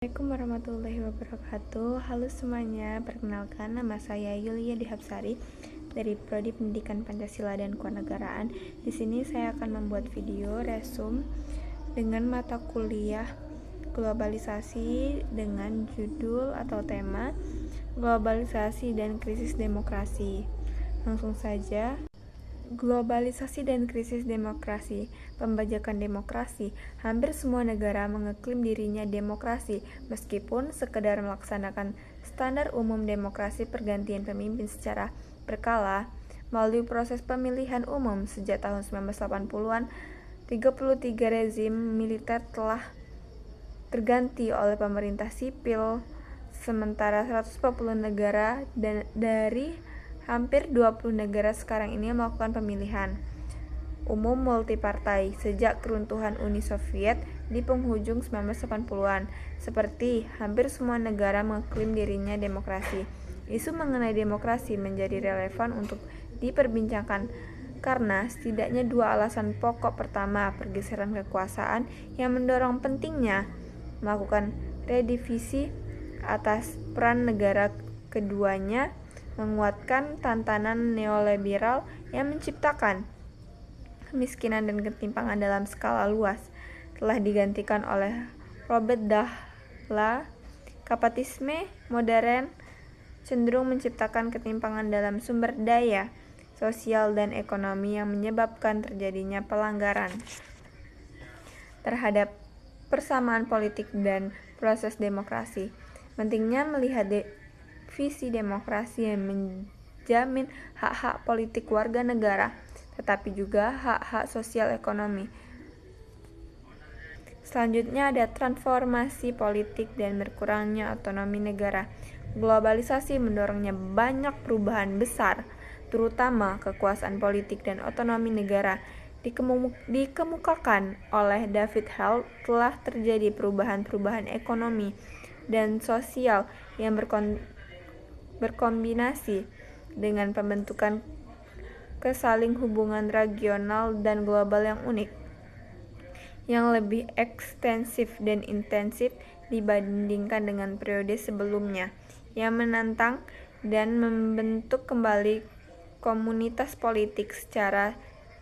Assalamualaikum warahmatullahi wabarakatuh. Halo semuanya, perkenalkan nama saya Yulia Dihapsari dari Prodi Pendidikan Pancasila dan Kewarganegaraan. Di sini saya akan membuat video resume dengan mata kuliah globalisasi dengan judul atau tema globalisasi dan krisis demokrasi. Langsung saja. Globalisasi dan krisis demokrasi. Pembajakan demokrasi. Hampir semua negara mengeklaim dirinya demokrasi, meskipun sekedar melaksanakan standar umum demokrasi pergantian pemimpin secara berkala. Melalui proses pemilihan umum sejak tahun 1980-an, 33 rezim militer telah terganti oleh pemerintah sipil, sementara 140 negara dari hampir 20 negara sekarang ini melakukan pemilihan umum multipartai sejak keruntuhan Uni Soviet di penghujung 1980-an. Seperti hampir semua negara mengklaim dirinya demokrasi, isu mengenai demokrasi menjadi relevan untuk diperbincangkan karena setidaknya dua alasan pokok. Pertama, pergeseran kekuasaan yang mendorong pentingnya melakukan redivisi atas peran negara. Keduanya, menguatkan tantangan neoliberal yang menciptakan kemiskinan dan ketimpangan dalam skala luas, telah digantikan oleh Robert Dahlah. Kapitalisme modern cenderung menciptakan ketimpangan dalam sumber daya sosial dan ekonomi yang menyebabkan terjadinya pelanggaran terhadap persamaan politik dan proses demokrasi. Pentingnya melihat visi demokrasi yang menjamin hak-hak politik warga negara, tetapi juga hak-hak sosial ekonomi. Selanjutnya ada transformasi politik dan berkurangnya otonomi negara. Globalisasi mendorongnya banyak perubahan besar, terutama kekuasaan politik dan otonomi negara. Dikemukakan oleh David Hall, telah terjadi perubahan-perubahan ekonomi dan sosial yang berkombinasi dengan pembentukan kesaling hubungan regional dan global yang unik, yang lebih ekstensif dan intensif dibandingkan dengan periode sebelumnya, yang menantang dan membentuk kembali komunitas politik secara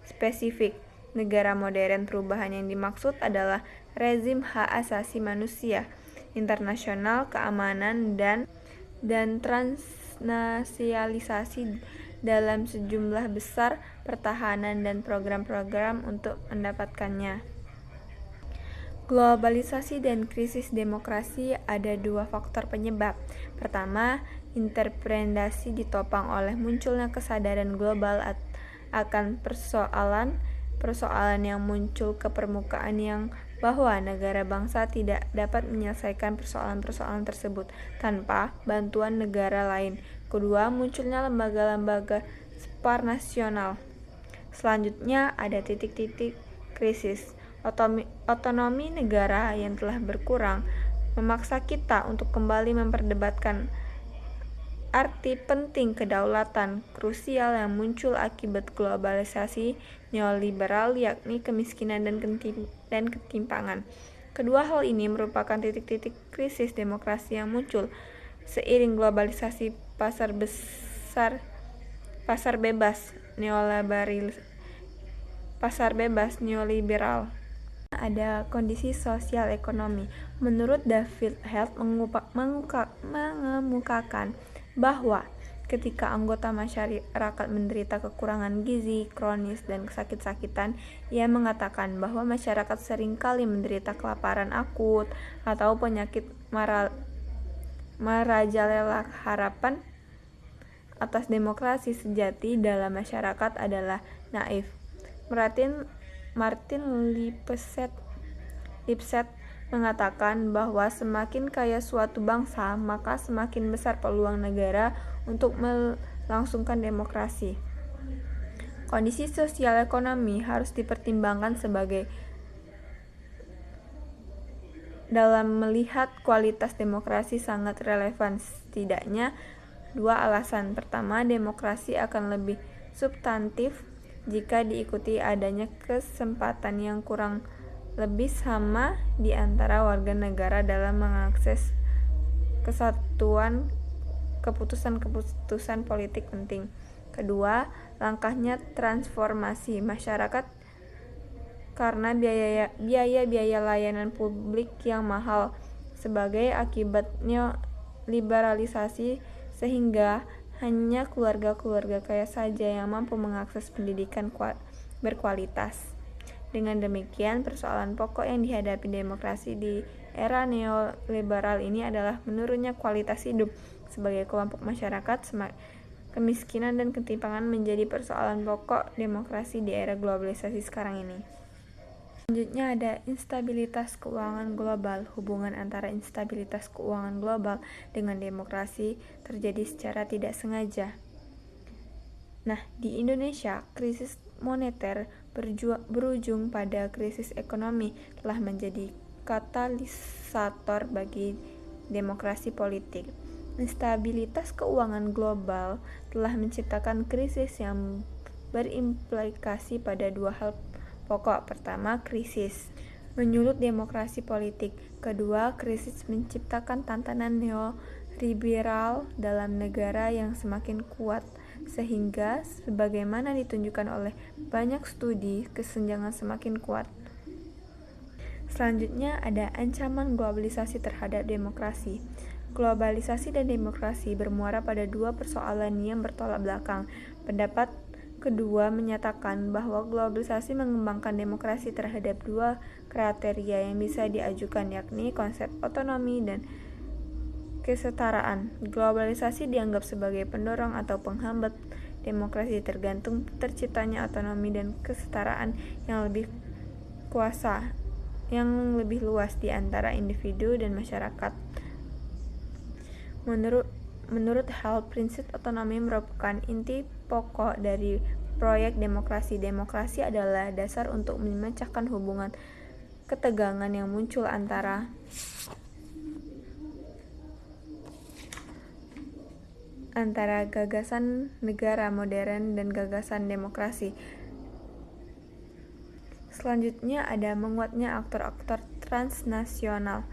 spesifik. Negara modern, perubahan yang dimaksud adalah rezim hak asasi manusia, internasional, keamanan, dan transnasionalisasi dalam sejumlah besar, pertahanan dan program-program untuk mendapatkannya. Globalisasi dan krisis demokrasi ada dua faktor penyebab. Pertama, interpretasi ditopang oleh munculnya kesadaran global akan persoalan yang muncul ke permukaan, yang bahwa negara bangsa tidak dapat menyelesaikan persoalan-persoalan tersebut tanpa bantuan negara lain. Kedua, munculnya lembaga-lembaga supranasional. Selanjutnya ada titik-titik krisis. Otonomi negara yang telah berkurang memaksa kita untuk kembali memperdebatkan arti penting kedaulatan krusial yang muncul akibat globalisasi neoliberal, yakni kemiskinan dan ketimpangan. Kedua hal ini merupakan titik-titik krisis demokrasi yang muncul seiring globalisasi pasar bebas neoliberal. Ada kondisi sosial ekonomi. Menurut David Held mengemukakan bahwa ketika anggota masyarakat menderita kekurangan gizi kronis dan sakit-sakitan, ia mengatakan bahwa masyarakat seringkali menderita kelaparan akut atau penyakit merajalela. Harapan atas demokrasi sejati dalam masyarakat adalah naif. Martin Lipset mengatakan bahwa semakin kaya suatu bangsa, maka semakin besar peluang negara untuk melangsungkan demokrasi. Kondisi sosial ekonomi harus dipertimbangkan dalam melihat kualitas demokrasi sangat relevan. Setidaknya dua alasan. Pertama, demokrasi akan lebih substantif jika diikuti adanya kesempatan yang kurang lebih sama di antara warga negara dalam mengakses kesatuan keputusan-keputusan politik penting. Kedua, langkahnya transformasi masyarakat karena biaya layanan publik yang mahal sebagai akibatnya liberalisasi, sehingga hanya keluarga-keluarga kaya saja yang mampu mengakses pendidikan berkualitas. Dengan demikian, persoalan pokok yang dihadapi demokrasi di era neoliberal ini adalah menurunnya kualitas hidup sebagai kelompok masyarakat. Kemiskinan dan ketimpangan menjadi persoalan pokok demokrasi di era globalisasi sekarang ini. Selanjutnya ada instabilitas keuangan global. Hubungan antara instabilitas keuangan global dengan demokrasi terjadi secara tidak sengaja. Nah, di Indonesia, krisis moneter berujung pada krisis ekonomi telah menjadi katalisator bagi demokrasi politik. Instabilitas keuangan global telah menciptakan krisis yang berimplikasi pada dua hal pokok. Pertama, krisis menyulut demokrasi politik. Kedua, krisis menciptakan tantangan neoliberal dalam negara yang semakin kuat, sehingga sebagaimana ditunjukkan oleh banyak studi, kesenjangan semakin kuat. Selanjutnya ada ancaman globalisasi terhadap demokrasi. Globalisasi dan demokrasi bermuara pada dua persoalan yang bertolak belakang. Pendapat kedua menyatakan bahwa globalisasi mengembangkan demokrasi terhadap dua kriteria yang bisa diajukan, yakni konsep otonomi dan kesetaraan. Globalisasi dianggap sebagai pendorong atau penghambat demokrasi tergantung terciptanya otonomi dan kesetaraan yang lebih luas di antara individu dan masyarakat. Menurut Hall, prinsip otonomi merupakan inti pokok dari proyek demokrasi. Demokrasi adalah dasar untuk memecahkan hubungan ketegangan yang muncul antara gagasan negara modern dan gagasan demokrasi. Selanjutnya ada menguatnya aktor-aktor transnasional.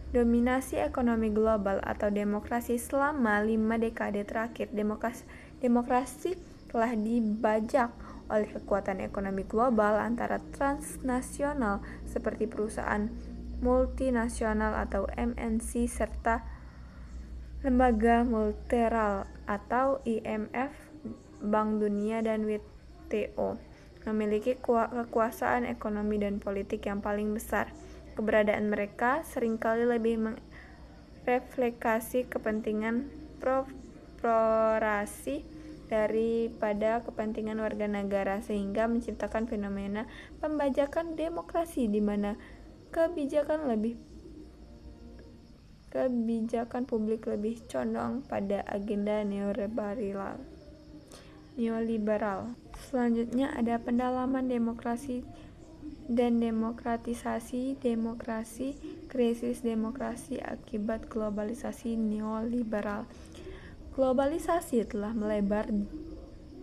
Dominasi ekonomi global atau demokrasi selama 5 dekade terakhir. Demokrasi telah dibajak oleh kekuatan ekonomi global antara transnasional seperti perusahaan multinasional atau MNC serta lembaga multilateral atau IMF, Bank Dunia, dan WTO memiliki kekuasaan ekonomi dan politik yang paling besar. Keberadaan mereka seringkali lebih merefleksi kepentingan korporasi daripada kepentingan warga negara, sehingga menciptakan fenomena pembajakan demokrasi di mana kebijakan publik lebih condong pada agenda neoliberal. Selanjutnya ada pendalaman demokrasi dan demokratisasi demokrasi. Krisis demokrasi akibat globalisasi neoliberal. Globalisasi telah melebar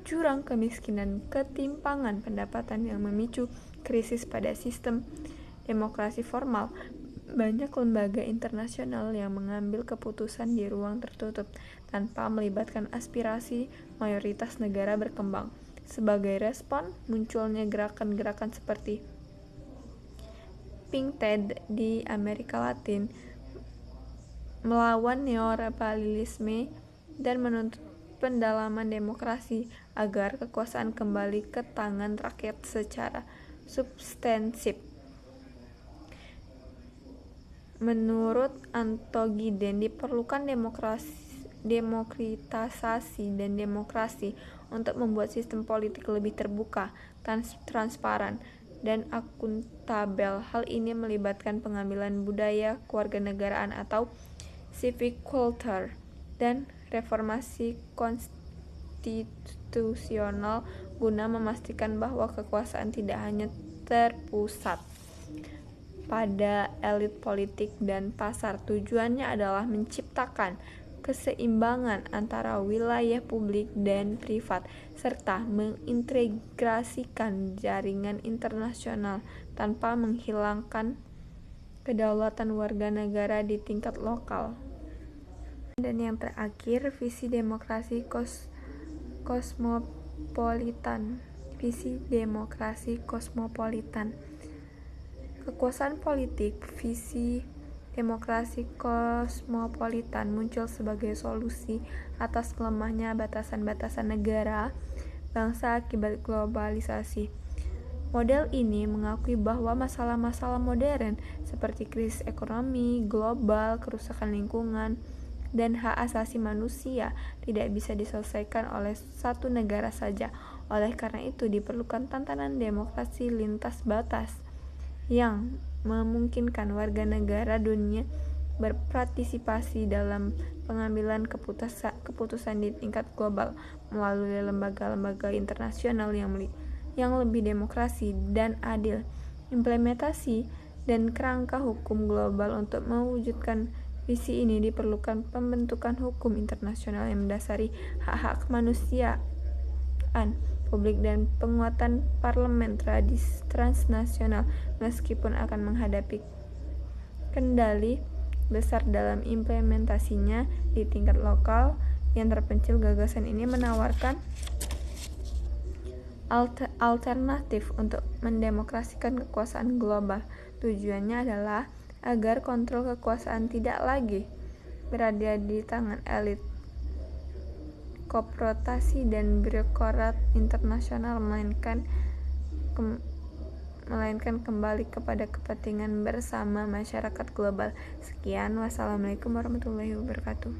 jurang kemiskinan, ketimpangan pendapatan yang memicu krisis pada sistem demokrasi formal. Banyak lembaga internasional yang mengambil keputusan di ruang tertutup tanpa melibatkan aspirasi mayoritas negara berkembang. Sebagai respon, munculnya gerakan-gerakan seperti Pink Tide di Amerika Latin melawan neoliberalisme dan menuntut pendalaman demokrasi agar kekuasaan kembali ke tangan rakyat secara substansif. Menurut Antogiden, diperlukan demokratisasi dan demokrasi untuk membuat sistem politik lebih terbuka, transparan, dan akuntabel. Hal ini melibatkan pengambilan budaya kewarganegaraan atau civic culture dan reformasi konstitusional guna memastikan bahwa kekuasaan tidak hanya terpusat pada elit politik dan pasar. Tujuannya adalah menciptakan keseimbangan antara wilayah publik dan privat, serta mengintegrasikan jaringan internasional tanpa menghilangkan kedaulatan warga negara di tingkat lokal. Dan yang terakhir, visi demokrasi kosmopolitan. Visi demokrasi kosmopolitan. Kekuasaan politik visi demokrasi kosmopolitan muncul sebagai solusi atas melemahnya batasan-batasan negara bangsa akibat globalisasi. Model ini mengakui bahwa masalah-masalah modern seperti krisis ekonomi global, kerusakan lingkungan, dan hak asasi manusia tidak bisa diselesaikan oleh satu negara saja. Oleh karena itu diperlukan tatanan demokrasi lintas batas yang memungkinkan warga negara dunia berpartisipasi dalam pengambilan keputusan di tingkat global melalui lembaga-lembaga internasional yang lebih demokrasi dan adil. Implementasi dan kerangka hukum global untuk mewujudkan visi ini diperlukan pembentukan hukum internasional yang mendasari hak-hak kemanusiaan publik dan penguatan parlemen transnasional, meskipun akan menghadapi kendali besar dalam implementasinya di tingkat lokal yang terpencil. Gagasan ini menawarkan alternatif untuk mendemokrasikan kekuasaan global. Tujuannya adalah agar kontrol kekuasaan tidak lagi berada di tangan elit, korporasi dan birokrat internasional, melainkan kembali kepada kepentingan bersama masyarakat global. Sekian, wassalamualaikum warahmatullahi wabarakatuh.